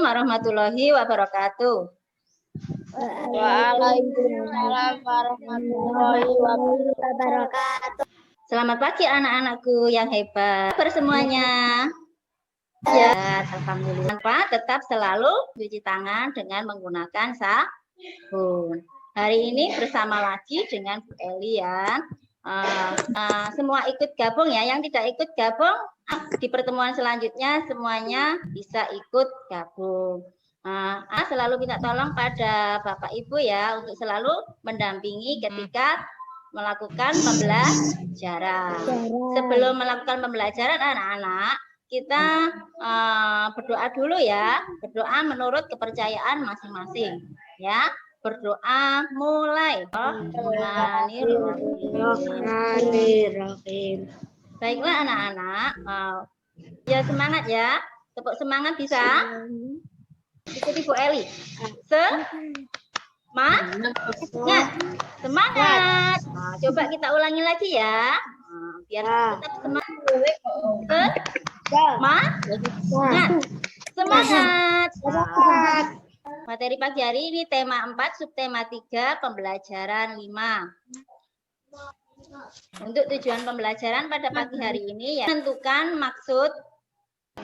warahmatullahi wabarakatuh. Waalaikumsalam warahmatullahi wabarakatuh. Selamat pagi anak-anakku yang hebat bersemuanya. Ya, alhamdulillah. Tetap selalu cuci tangan dengan menggunakan sabun. Hari ini bersama lagi dengan Bu Eli ya. Semua ikut gabung ya. Yang tidak ikut gabung di pertemuan selanjutnya semuanya bisa ikut gabung. Selalu minta tolong pada Bapak Ibu ya untuk selalu mendampingi ketika melakukan pembelajaran. Sebelum melakukan pembelajaran anak-anak, kita berdoa dulu ya. Berdoa menurut kepercayaan masing-masing ya. Berdoa mulai. Bismillahirrahmanirrahim. Baiklah anak-anak, ya semangat ya. Tepuk semangat bisa? Ikuti Bu Eli. Semangat. Coba kita ulangi lagi ya. Biar tetap semangat. Materi pagi hari ini tema 4, subtema 3, pembelajaran 5. Untuk tujuan pembelajaran pada pagi hari ini ya, tentukan maksud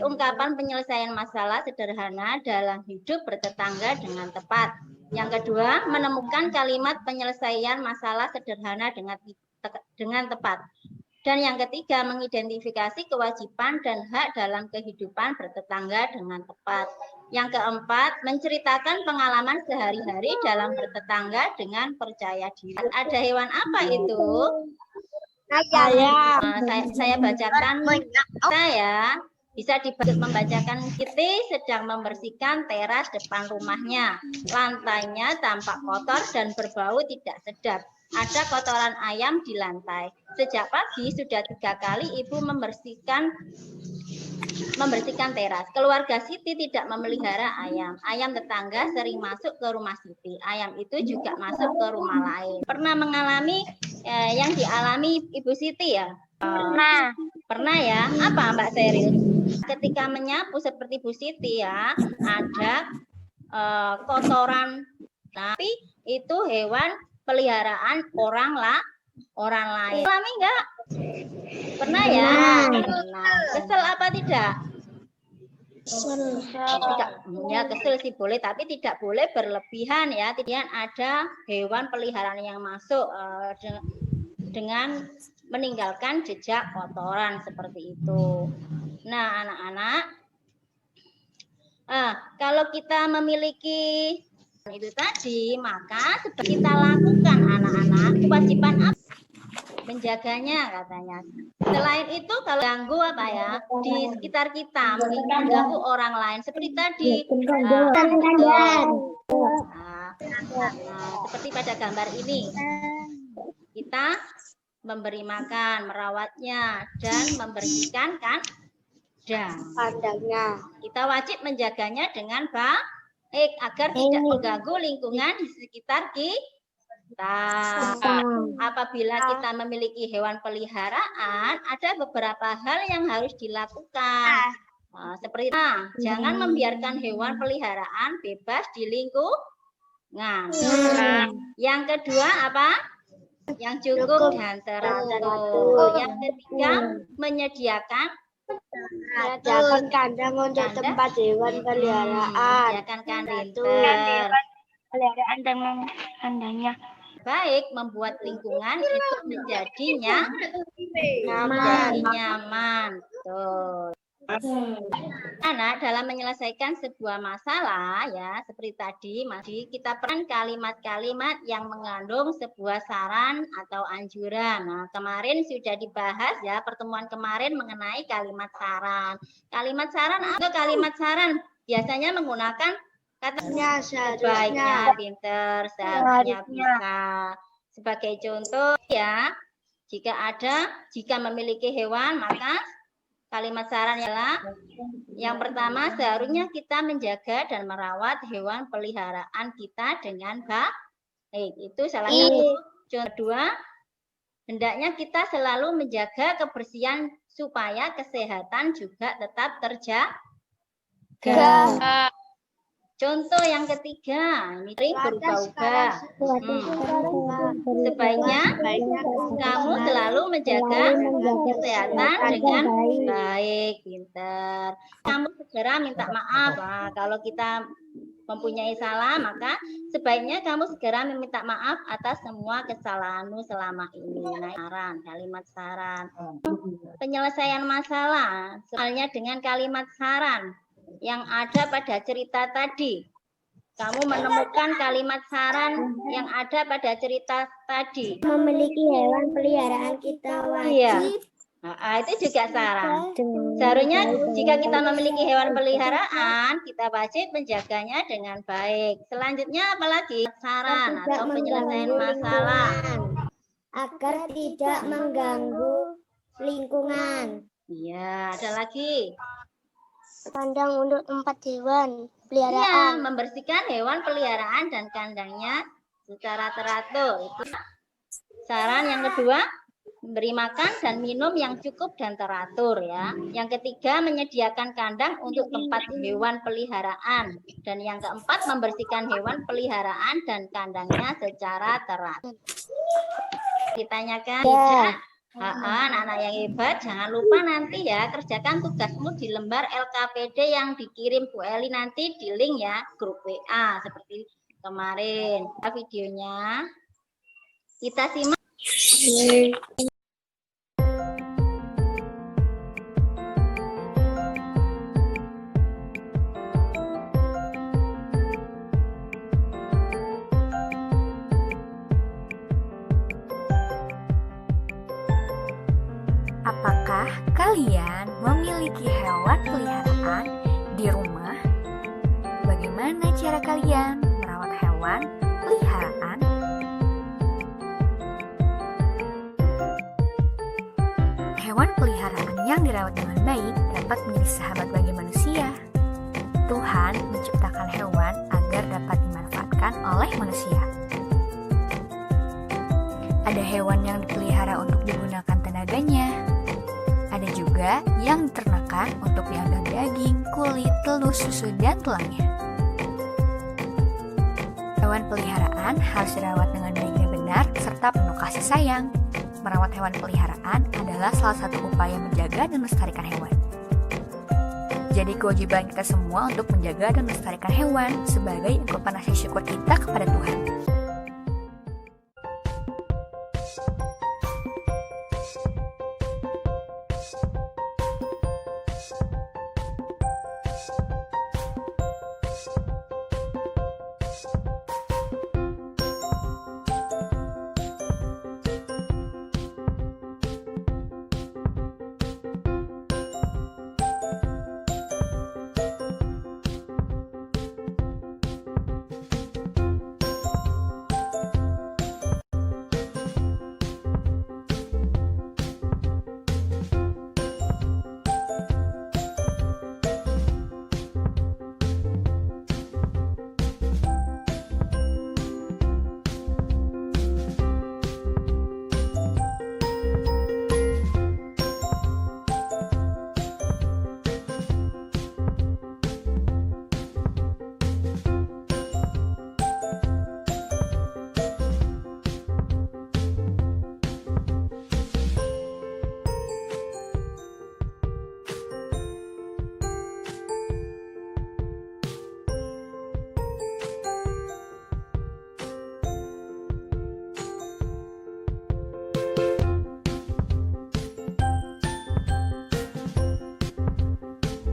ungkapan penyelesaian masalah sederhana dalam hidup bertetangga dengan tepat. Yang kedua, menemukan kalimat penyelesaian masalah sederhana dengan tepat. Dan yang ketiga, mengidentifikasi kewajiban dan hak dalam kehidupan bertetangga dengan tepat. Yang keempat, menceritakan pengalaman sehari-hari dalam bertetangga dengan percaya diri. Ada hewan apa itu? Saya bacakan saya. Bisa membacakan. Kitty sedang membersihkan teras depan rumahnya. Lantainya tampak kotor dan berbau tidak sedap. Ada kotoran ayam di lantai. Sejak pagi sudah 3 kali ibu membersihkan teras. Keluarga Siti tidak memelihara ayam. Ayam tetangga sering masuk ke rumah Siti. Ayam itu juga masuk ke rumah lain. Pernah mengalami yang dialami Ibu Siti ya? Pernah ya? Apa Mbak Seril? Ketika menyapu seperti Bu Siti ya, ada kotoran, tapi itu hewan peliharaan orang lain. Alami enggak? Pernah ya? Nah, kesel apa tidak? Ya kesel sih boleh, tapi tidak boleh berlebihan ya. Tidak ada hewan peliharaan yang masuk dengan meninggalkan jejak kotoran seperti itu. Nah, anak-anak, kalau kita memiliki itu tadi, maka kita lakukan anak-anak kewajiban apa? Menjaganya katanya. Selain itu kalau ganggu apa ya di sekitar kita, mengganggu orang lain seperti tadi. Seperti pada gambar ini, kita memberi makan, merawatnya, dan membersihkan kandangnya. Kita wajib menjaganya dengan baik agar tidak mengganggu lingkungan di sekitar kita. Apabila kita memiliki hewan peliharaan, ada beberapa hal yang harus dilakukan. Seperti jangan membiarkan hewan peliharaan bebas di lingkungan. Yang kedua apa? Yang cukup dan teratur. Yang ketiga, menyediakan kandang untuk tempat hewan peliharaan. Menyediakan kandang peliharaan dan kandangnya. Baik, membuat lingkungan itu menjadi nyaman. Tuh. Anak dalam menyelesaikan sebuah masalah ya seperti tadi masih kita peran kalimat-kalimat yang mengandung sebuah saran atau anjuran. Nah, kemarin sudah dibahas ya pertemuan kemarin mengenai kalimat saran. Kalimat saran atau kalimat saran biasanya menggunakan katanya sebaiknya, pinter, seharusnya bisa. Sebagai contoh ya, jika memiliki hewan maka kalimat saran ialah yang pertama, seharusnya kita menjaga dan merawat hewan peliharaan kita dengan baik. Itu salah satu. Contoh kedua, hendaknya kita selalu menjaga kebersihan supaya kesehatan juga tetap terjaga. Contoh yang ketiga, ini sering berubah-ubah. Sebaiknya kamu selalu menjaga kesehatan dengan baik, pintar. Kamu segera minta maaf. Nah, kalau kita mempunyai salah, maka sebaiknya kamu segera meminta maaf atas semua kesalahanmu selama ini. Nah, saran, kalimat saran. Penyelesaian masalah, soalnya dengan kalimat saran yang ada pada cerita tadi. Kamu menemukan kalimat saran yang ada pada cerita tadi. Memiliki hewan peliharaan kita wajib. Iya. Nah, itu juga saran. Seharusnya jika kita memiliki hewan peliharaan, kita wajib menjaganya dengan baik. Selanjutnya apalagi? Saran atau penyelesaian masalah. Agar tidak mengganggu lingkungan. Iya, ada lagi. Kandang untuk tempat hewan Iya, peliharaan. membersihkan hewan peliharaan dan kandangnya secara teratur. Itu saran yang kedua, memberi makan dan minum yang cukup dan teratur ya. Yang ketiga, menyediakan kandang untuk tempat hewan peliharaan. Dan yang keempat, membersihkan hewan peliharaan dan kandangnya secara teratur. Ditanyakan tidak? Anak-anak yang hebat, jangan lupa nanti ya kerjakan tugasmu di lembar LKPD yang dikirim Bu Eli nanti di link ya grup WA seperti kemarin. Videonya kita simak. Apakah kalian memiliki hewan peliharaan di rumah? Bagaimana cara kalian merawat hewan peliharaan? Hewan peliharaan yang dirawat dengan baik dapat menjadi sahabat bagi manusia. Tuhan menciptakan hewan agar dapat dimanfaatkan oleh manusia. Ada hewan yang dipelihara untuk digunakan tenaganya. Ada juga yang diternakan untuk diambil daging, kulit, telur, susu, dan tulangnya. Hewan peliharaan harus dirawat dengan baik dan benar serta penuh kasih sayang. Merawat hewan peliharaan adalah salah satu upaya menjaga dan melestarikan hewan. Jadi kewajiban kita semua untuk menjaga dan melestarikan hewan sebagai ungkapan rasa syukur kita kepada Tuhan.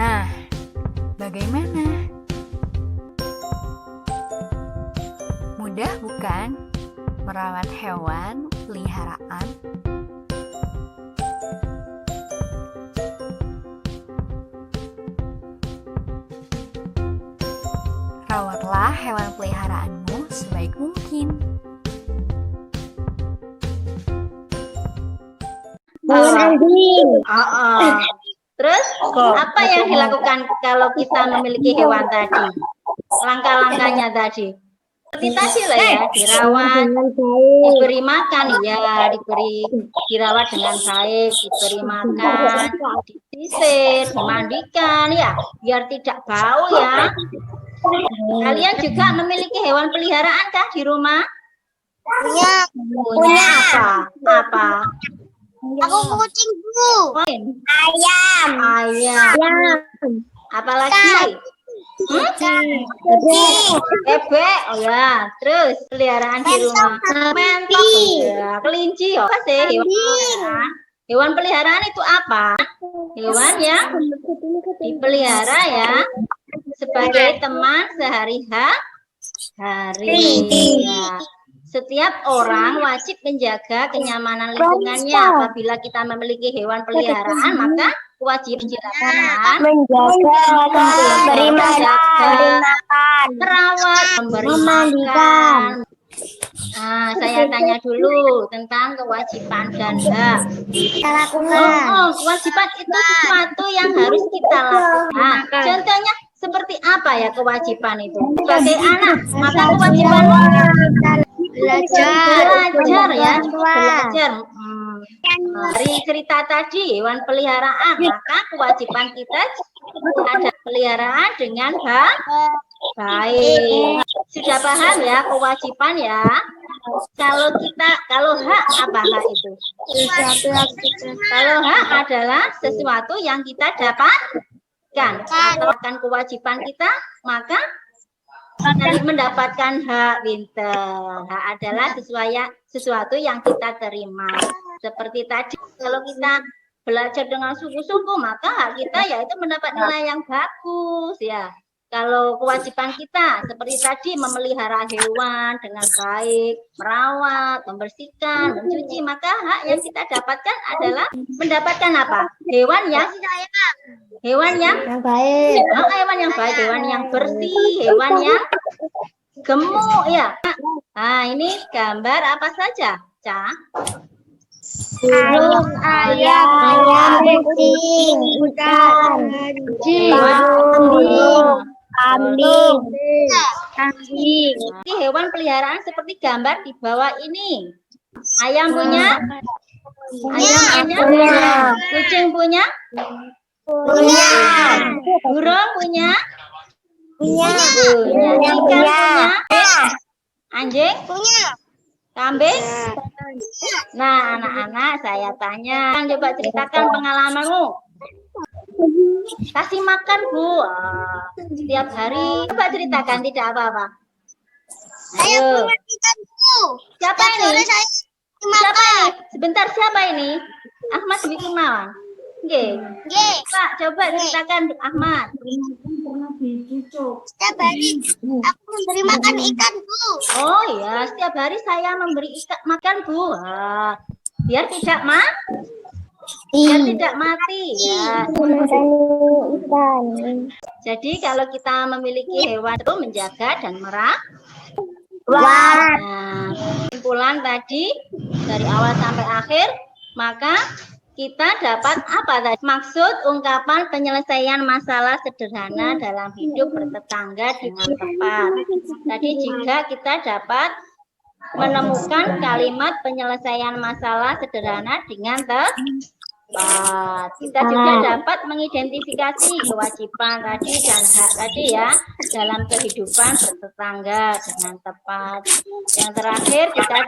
Nah, bagaimana? Mudah bukan merawat hewan peliharaan? Rawatlah hewan peliharaanmu sebaik mungkin. Terus apa yang dilakukan kalau kita memiliki hewan tadi? Langkah-langkahnya tadi. Seperti tadi lah ya, dirawat, diberi makan, ya dirawat dengan baik, diberi makan, disisir, dimandikan ya, biar tidak bau ya. Kalian juga memiliki hewan peliharaan kah di rumah? Punya. Punya apa? Aku kucing, Bu. Poin. Ayam. Ayam. Apalagi? Kucing. Bebek. Oh ya. Terus peliharaan di rumah. Mentok. Ya. Kelinci. Apa sih hewan peliharaan? Hewan peliharaan itu apa? Hewan yang dipelihara ya sebagai teman sehari-hari. Ya. Setiap orang wajib menjaga kenyamanan lingkungannya. Apabila kita memiliki hewan peliharaan, maka wajib dilakukan memberi makan, merawat, memberi makan. Nah, saya tanya dulu tentang kewajiban dan hak. Kewajiban itu sesuatu yang harus kita lakukan. Contohnya seperti apa ya kewajiban itu? Sebagai anak, maka kewajiban belajar ya, belajar. Dari cerita tadi hewan peliharaan, maka kewajiban kita ada peliharaan dengan baik. Sudah paham ya kewajiban ya? Kalau hak apa hak itu? Kalau hak adalah sesuatu yang kita dapatkan. Kalau akan kewajiban kita, maka mendapatkan hak pinter. Hak adalah sesuatu yang kita terima. Seperti tadi, kalau kita belajar dengan sungguh-sungguh, maka hak kita yaitu mendapat nilai yang bagus ya. Kalau kewajiban kita seperti tadi memelihara hewan dengan baik, merawat, membersihkan, mencuci, maka hak yang kita dapatkan adalah mendapatkan apa? Hewan yang baik, hewan yang baik, hewan yang bersih, hewan yang gemuk ya. Nah, ini gambar apa saja, Ca? Burung, ayam, kucing, kambing. Ini hewan peliharaan seperti gambar di bawah ini. Ayam punya? Kucing punya? Burung punya? Ikan punya? Anjing? Kambing? Nah, anak-anak saya tanya, coba ceritakan pengalamanmu. Kasih makan, Bu. Setiap hari. Coba ceritakan, tidak apa-apa. Ayo. Siapa ini? Siapa ini? Sebentar, siapa ini? Ahmad Dwi Kurniawan. Oke. Pak, coba ceritakan Ahmad. Setiap hari aku memberi makan ikan, Bu. Oh ya, setiap hari saya memberi ikan makan, Bu. Biar tidak tidak mati ya. Jadi kalau kita memiliki hewan itu menjaga dan merawat. Nah, kesimpulan tadi dari awal sampai akhir, maka kita dapat apa tadi? Maksud ungkapan penyelesaian masalah sederhana dalam hidup bertetangga dengan tepat. Tadi jika kita dapat menemukan kalimat penyelesaian masalah sederhana dengan tepat. Kita juga dapat mengidentifikasi kewajiban tadi dan hak tadi ya dalam kehidupan bertetangga dengan tepat. Yang terakhir kita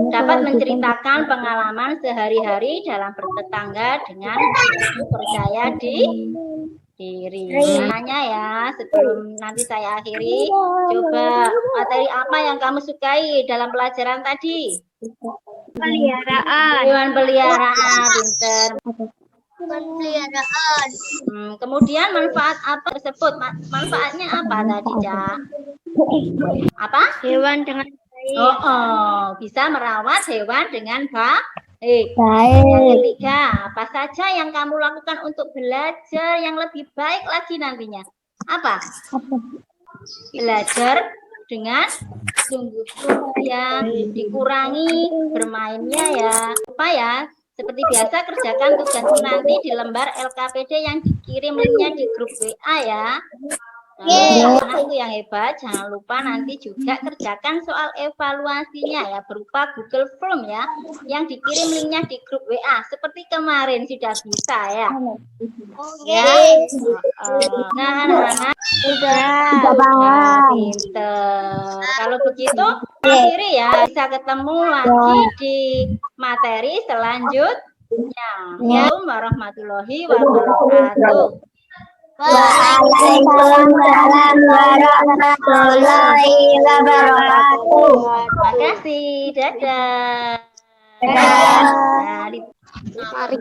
dapat menceritakan pengalaman sehari-hari dalam bertetangga dengan percaya diri. Tanya ya, sebelum nanti saya akhiri, coba materi apa yang kamu sukai dalam pelajaran tadi? Hewan peliharaan, pinter. Peliharaan. Kemudian manfaat apa tersebut? Manfaatnya apa tadi, Ca? Apa? Hewan dengan baik. Bisa merawat hewan dengan baik. Yang ketiga, apa saja yang kamu lakukan untuk belajar yang lebih baik lagi nantinya? Apa? Belajar dengan sungguh-sungguh ya, dikurangi bermainnya ya. Apa ya? Seperti biasa kerjakan tugasmu nanti di lembar LKPD yang dikirim linknya di grup WA ya. Anakku yang hebat, jangan lupa nanti juga kerjakan soal evaluasinya ya berupa Google Form ya, yang dikirim linknya di grup WA seperti kemarin sudah bisa ya. Ya. Nah, anak-anak Sudah Nah, pinter. Kalau begitu, akhiri ya. Bisa ketemu lagi di materi selanjutnya. Assalamualaikum warahmatullahi wabarakatuh. Waalaikumsalam warahmatullahi wabarakatuh. Terima kasih. Dadah. Dadah. Nah, Mari.